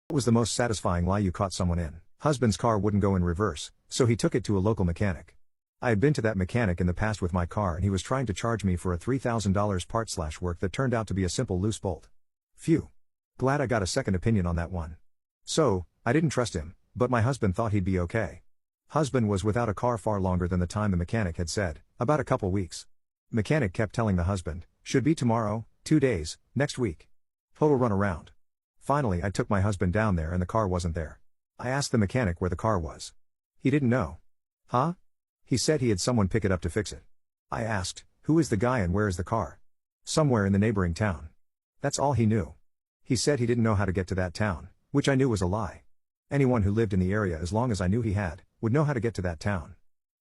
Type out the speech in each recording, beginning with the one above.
What was the most satisfying lie you caught someone in? Husband's car wouldn't go in reverse, so he took it to a local mechanic. I had been to that mechanic in the past with my car and he was trying to charge me for a $3,000 part/work that turned out to be a simple loose bolt. Phew. Glad I got a second opinion on that one. So, I didn't trust him, but my husband thought he'd be okay. Husband was without a car far longer than the time the mechanic had said, about a couple weeks. Mechanic kept telling the husband, should be tomorrow, 2 days, next week. Total run around. Finally I took my husband down there and the car wasn't there. I asked the mechanic where the car was. He didn't know. Huh? He said he had someone pick it up to fix it. I asked, who is the guy and where is the car? Somewhere in the neighboring town. That's all he knew. He said he didn't know how to get to that town, which I knew was a lie. Anyone who lived in the area as long as I knew he had, would know how to get to that town.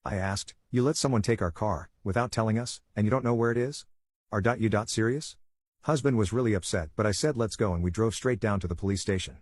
I asked, you let someone take our car, without telling us, and you don't know where it is? Are you serious? Husband was really upset but I said let's go and we drove straight down to the police station.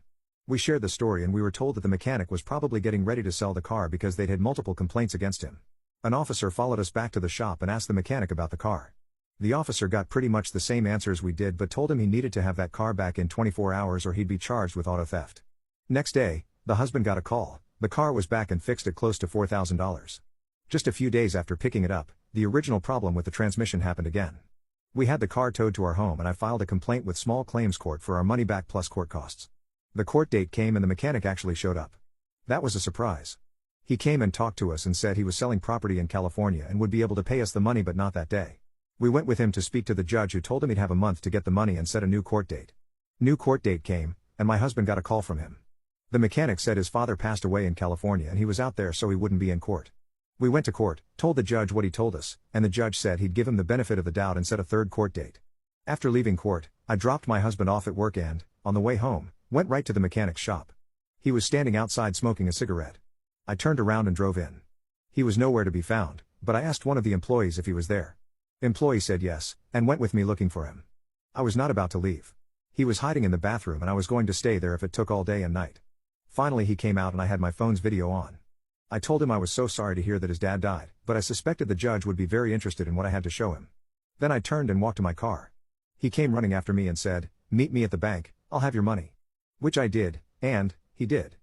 We shared the story and we were told that the mechanic was probably getting ready to sell the car because they'd had multiple complaints against him. An officer followed us back to the shop and asked the mechanic about the car. The officer got pretty much the same answers we did but told him he needed to have that car back in 24 hours or he'd be charged with auto theft. Next day, the husband got a call, the car was back and fixed at close to $4,000. Just a few days after picking it up, the original problem with the transmission happened again. We had the car towed to our home and I filed a complaint with small claims court for our money back plus court costs. The court date came and the mechanic actually showed up. That was a surprise. He came and talked to us and said he was selling property in California and would be able to pay us the money but not that day. We went with him to speak to the judge who told him he'd have a month to get the money and set a new court date. New court date came, and my husband got a call from him. The mechanic said his father passed away in California and he was out there so he wouldn't be in court. We went to court, told the judge what he told us, and the judge said he'd give him the benefit of the doubt and set a third court date. After leaving court, I dropped my husband off at work and, on the way home, went right to the mechanic's shop. He was standing outside smoking a cigarette. I turned around and drove in. He was nowhere to be found, but I asked one of the employees if he was there. Employee said yes, and went with me looking for him. I was not about to leave. He was hiding in the bathroom and I was going to stay there if it took all day and night. Finally he came out and I had my phone's video on. I told him I was so sorry to hear that his dad died, but I suspected the judge would be very interested in what I had to show him. Then I turned and walked to my car. He came running after me and said, meet me at the bank, I'll have your money. Which I did, and he did.